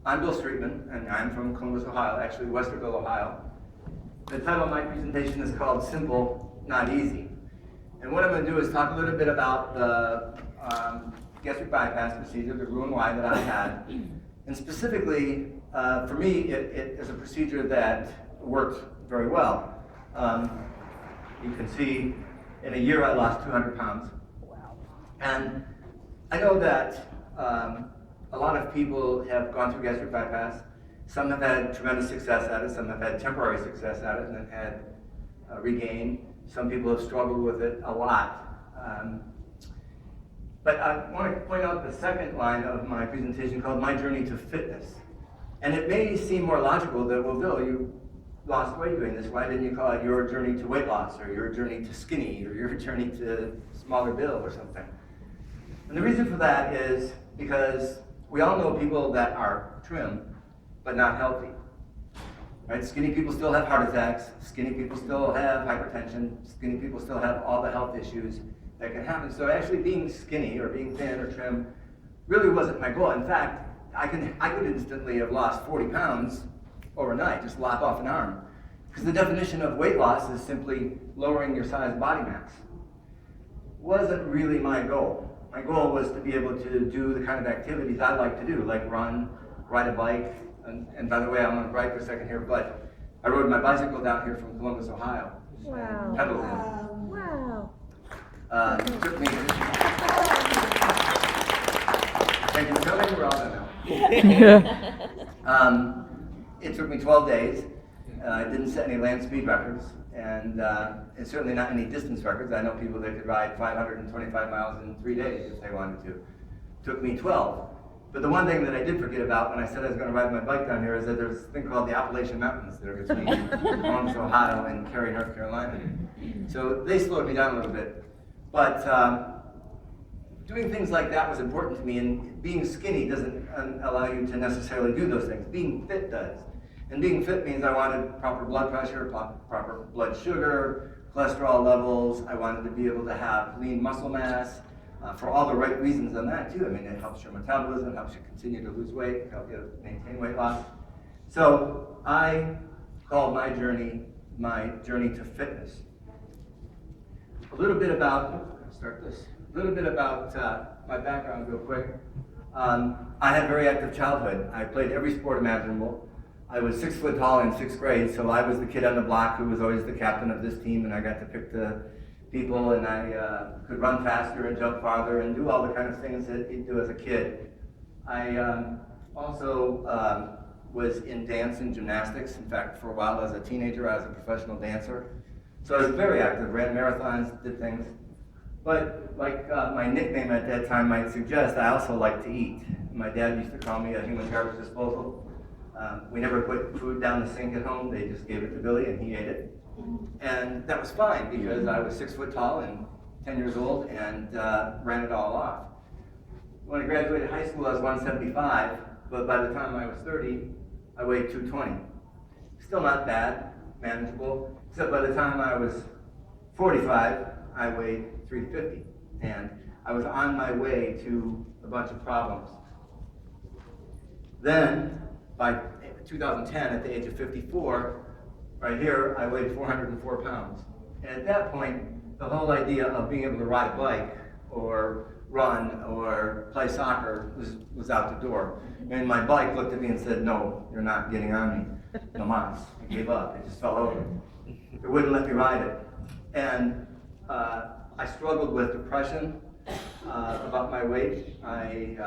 I'm Bill Streetman, and I'm from Columbus, Ohio, actually Westerville, Ohio. The title of my presentation is called Simple, Not Easy. And what I'm going to do is talk a little bit about the gastric bypass procedure, the Roux-en-Y that I had. And specifically, for me, it is a procedure that worked very well. You can see in a year I lost 200 pounds. Wow. And I know that a lot of people have gone through gastric bypass. Some have had tremendous success at it, some have had temporary success at it and then had regain. Some people have struggled with it a lot. But I want to point out the second line of my presentation called My Journey to Fitness. And it may seem more logical that, well, Bill, you lost weight doing this. Why didn't you call it Your Journey to Weight Loss, or Your Journey to Skinny, or Your Journey to Smaller Bill, or something? And the reason for that is because we all know people that are trim, but not healthy. Right? Skinny people still have heart attacks. Skinny people still have hypertension. Skinny people still have all the health issues that can happen. So actually being skinny or being thin or trim really wasn't my goal. In fact, I could instantly have lost 40 pounds overnight, just lop off an arm. Because the definition of weight loss is simply lowering your size body mass. Wasn't really my goal. My goal was to be able to do the kind of activities I like to do, like run, ride a bike, and by the way, I'm on a break for a second here, but I rode my bicycle down here from Columbus, Ohio. Wow. Pedaled. Wow. It took me. Thank you for coming. We're all done now. It took me 12 days. I didn't set any land speed records, and certainly not any distance records. I know people that could ride 525 miles in 3 days if they wanted to. It took me 12. But the one thing that I did forget about when I said I was going to ride my bike down here is that there's a thing called the Appalachian Mountains that are between Columbus, Ohio, and Cary, North Carolina. So they slowed me down a little bit. But doing things like that was important to me, and being skinny doesn't allow you to necessarily do those things. Being fit does. And being fit means I wanted proper blood pressure, proper blood sugar, cholesterol levels. I wanted to be able to have lean muscle mass for all the right reasons on that too. I mean, it helps your metabolism, helps you continue to lose weight, helps you maintain weight loss. So I called my journey to fitness. A little bit about my background real quick. I had a very active childhood. I played every sport imaginable. I was 6 foot tall in 6th grade, so I was the kid on the block who was always the captain of this team, and I got to pick the people, and I could run faster and jump farther and do all the kind of things that you do as a kid. I also was in dance and gymnastics. In fact, for a while as a teenager, I was a professional dancer. So I was very active, ran marathons, did things. But like my nickname at that time might suggest, I also like to eat. My dad used to call me a human garbage disposal. We never put food down the sink at home. They just gave it to Billy and he ate it. And that was fine because I was 6 foot tall and 10 years old and ran it all off. When I graduated high school, I was 175, but by the time I was 30, I weighed 220. Still not bad, manageable, except by the time I was 45, I weighed 350. And I was on my way to a bunch of problems. Then, by 2010, at the age of 54, right here, I weighed 404 pounds. And at that point, the whole idea of being able to ride a bike or run or play soccer was out the door. And my bike looked at me and said, "No, you're not getting on me. No mas." It gave up. It just fell over. It wouldn't let me ride it. And I struggled with depression about my weight. My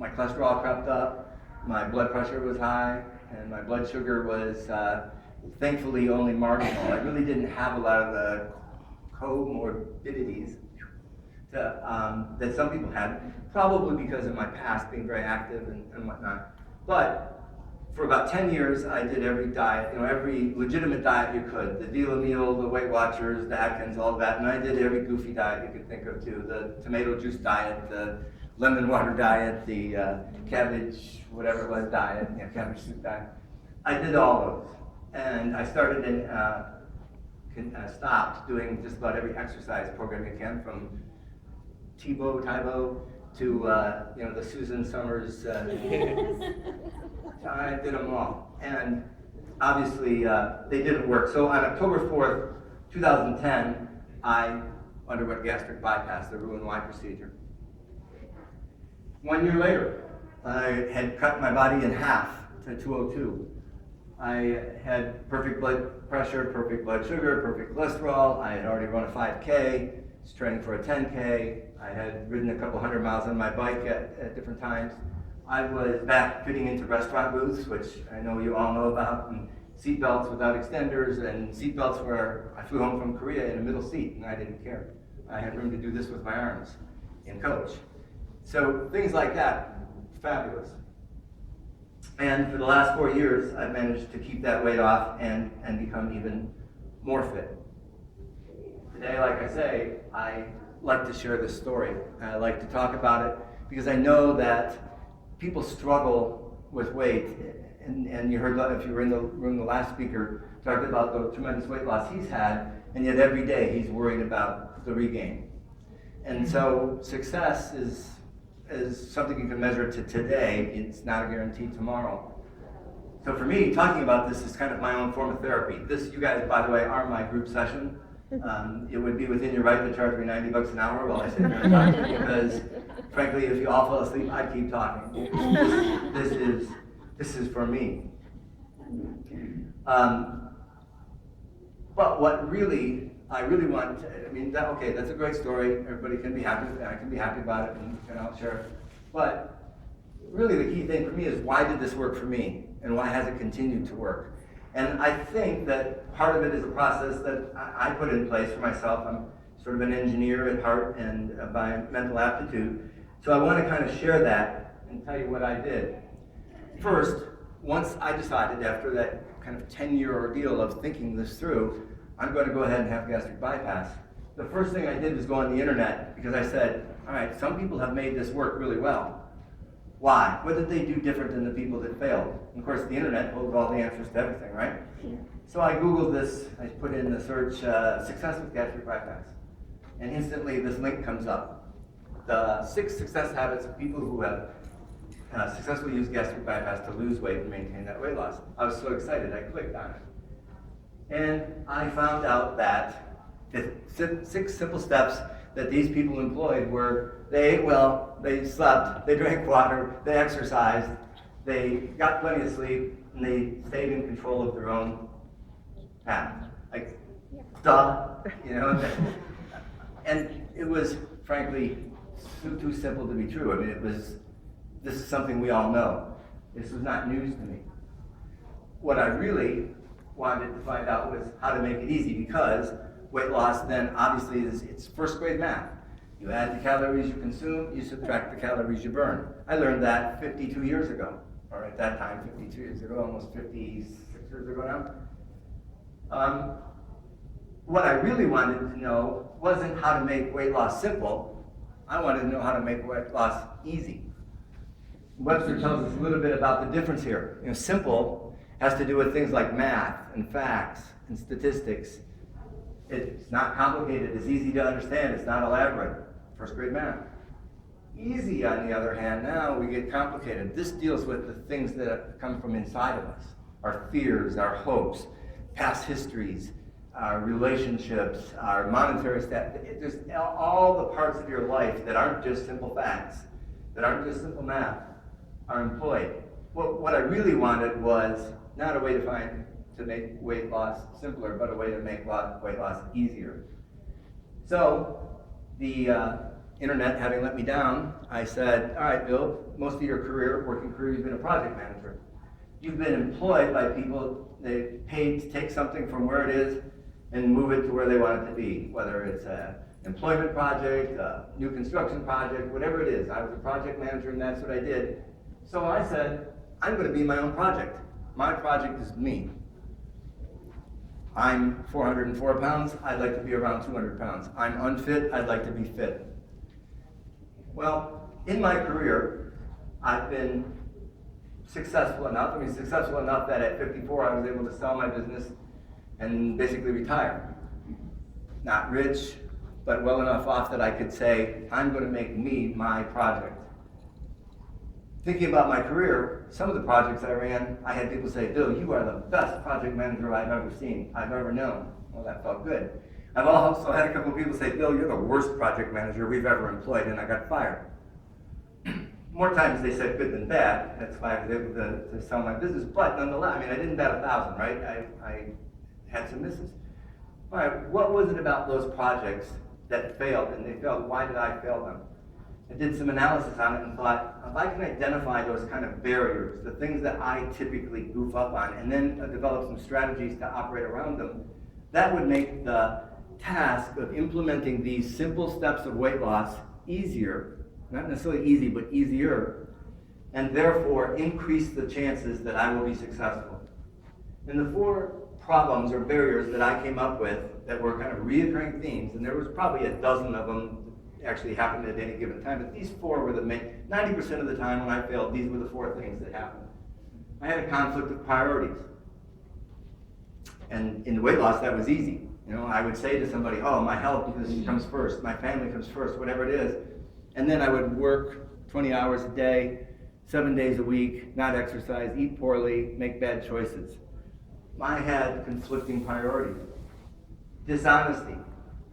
cholesterol crept up. My blood pressure was high, and my blood sugar was thankfully only marginal. I really didn't have a lot of the comorbidities that some people had, probably because of my past being very active and whatnot. But for about 10 years, I did every diet, every legitimate diet you could. The Deal Meal, the Weight Watchers, the Atkins, all of that. And I did every goofy diet you could think of too. The tomato juice diet, the lemon water diet, the cabbage, whatever it was, diet, cabbage soup diet. I did all those. And I started and stopped doing just about every exercise program you can, from Taebo to the Susan Summers I did them all. And obviously, they didn't work. So on October 4th, 2010, I underwent gastric bypass, the Roux-en-Y procedure. 1 year later, I had cut my body in half to 202. I had perfect blood pressure, perfect blood sugar, perfect cholesterol. I had already run a 5K, was training for a 10K. I had ridden a couple hundred miles on my bike at different times. I was back fitting into restaurant booths, which I know you all know about, and seat belts without extenders, and seat belts where I flew home from Korea in a middle seat, and I didn't care. I had room to do this with my arms in coach. So things like that, fabulous. And for the last 4 years, I've managed to keep that weight off and become even more fit. Today, like I say, I like to share this story. I like to talk about it because I know that people struggle with weight. And you heard, if you were in the room, the last speaker talked about the tremendous weight loss he's had, and yet every day he's worried about the regain. And so success is something you can measure to today. It's not a guarantee tomorrow. So for me, talking about this is kind of my own form of therapy. This, you guys, by the way, are my group session. It would be within your right to charge me $90 an hour while I sit there and talk to you, because frankly, if you all fall asleep, I'd keep talking. This is for me. But what really, I really want to, okay, that's a great story. Everybody can be happy with that. I can be happy about it, and I'll share it. But really the key thing for me is, why did this work for me? And why has it continued to work? And I think that part of it is a process that I put in place for myself. I'm sort of an engineer at heart and by mental aptitude. So I want to kind of share that and tell you what I did. First, once I decided, after that kind of 10-year ordeal of thinking this through, I'm going to go ahead and have gastric bypass. The first thing I did was go on the internet, because I said, all right, some people have made this work really well. Why? What did they do different than the people that failed? And of course, the internet holds all the answers to everything, right? So I Googled this, I put in the search, success with gastric bypass. And instantly this link comes up. The 6 success habits of people who have successfully used gastric bypass to lose weight and maintain that weight loss. I was so excited, I clicked on it. And I found out that the 6 simple steps that these people employed were: they ate well, they slept, they drank water, they exercised, they got plenty of sleep, and they stayed in control of their own path. Like, duh, you know? And it was, frankly, too simple to be true. I mean, this is something we all know. This was not news to me. What I really wanted to find out was how to make it easy, because weight loss then obviously it's first grade math. You add the calories you consume, you subtract the calories you burn. I learned that 52 years ago, or at that time 52 years ago, almost 56 years ago now. What I really wanted to know wasn't how to make weight loss simple. I wanted to know how to make weight loss easy. Webster tells us a little bit about the difference here. You know, simple has to do with things like math and facts and statistics. It's not complicated, it's easy to understand, it's not elaborate. First grade math. Easy, on the other hand, now we get complicated. This deals with the things that come from inside of us. Our fears, our hopes, past histories, our relationships, our monetary status. There's all the parts of your life that aren't just simple facts, that aren't just simple math, are employed. What I really wanted was not a way to make weight loss simpler, but a way to make weight loss easier. So the internet having let me down, I said, all right, Bill, most of your career, working career, you've been a project manager. You've been employed by people, they paid to take something from where it is and move it to where they want it to be, whether it's an employment project, a new construction project, whatever it is. I was a project manager and that's what I did. So I said, I'm going to be my own project. My project is me. I'm 404 pounds, I'd like to be around 200 pounds. I'm unfit, I'd like to be fit. Well, in my career, I've been successful enough that at 54 I was able to sell my business and basically retire. Not rich, but well enough off that I could say, I'm going to make me my project. thinking about my career, some of the projects I ran, I had people say, Bill, you are the best project manager I've ever seen, I've ever known. Well, that felt good. I've also had a couple of people say, Bill, you're the worst project manager we've ever employed, and I got fired. More times they said good than bad. That's why I was able to sell my business. But nonetheless, I mean, I didn't bat 1,000, right? I had some misses. All right, what was it about those projects that failed? And they failed. Why did I fail them? I did some analysis on it and thought, if I can identify those kind of barriers, the things that I typically goof up on, and then develop some strategies to operate around them, that would make the task of implementing these simple steps of weight loss easier. Not necessarily easy, but easier, and therefore increase the chances that I will be successful. And the 4 problems or barriers that I came up with that were kind of reoccurring themes, and there was probably a dozen of them actually happened at any given time, but these 4 were the main, 90% of the time when I failed, these were the 4 things that happened. I had a conflict of priorities. And in weight loss, that was easy. You know, I would say to somebody, oh, my health comes first, my family comes first, whatever it is. And then I would work 20 hours a day, 7 days a week, not exercise, eat poorly, make bad choices. I had conflicting priorities. Dishonesty.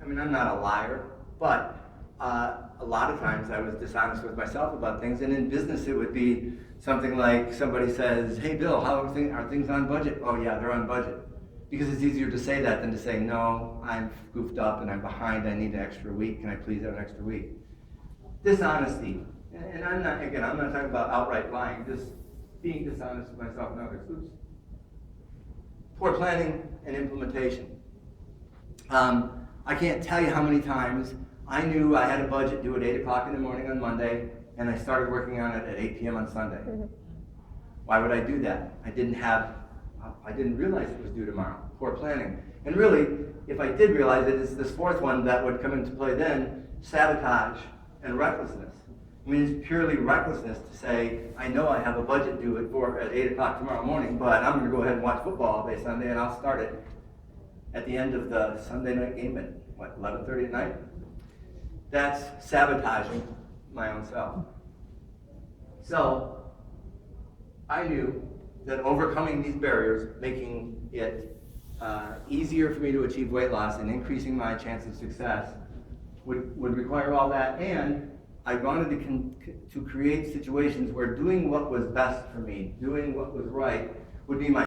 I mean, I'm not a liar, but a lot of times I was dishonest with myself about things. And in business, it would be something like somebody says, hey, Bill, how are things on budget? Oh, yeah, they're on budget. Because it's easier to say that than to say, no, I'm goofed up and I'm behind, I need an extra week. Can I please have an extra week? Dishonesty, and I'm not talking about outright lying, just being dishonest with myself and others. Oops. Poor planning and implementation. I can't tell you how many times I knew I had a budget due at 8 o'clock in the morning on Monday, and I started working on it at 8 p.m. on Sunday. Why would I do that? I didn't realize it was due tomorrow. Poor planning. And really, if I did realize it, it's this 4th one that would come into play then, sabotage and recklessness. I mean, it's purely recklessness to say, I know I have a budget due at 8 o'clock tomorrow morning, but I'm going to go ahead and watch football all day Sunday, and I'll start it at the end of the Sunday night game at, 11:30 at night? That's sabotaging my own self. So, I knew that overcoming these barriers, making it easier for me to achieve weight loss and increasing my chance of success would require all that, and I wanted to create situations where doing what was best for me, doing what was right, would be my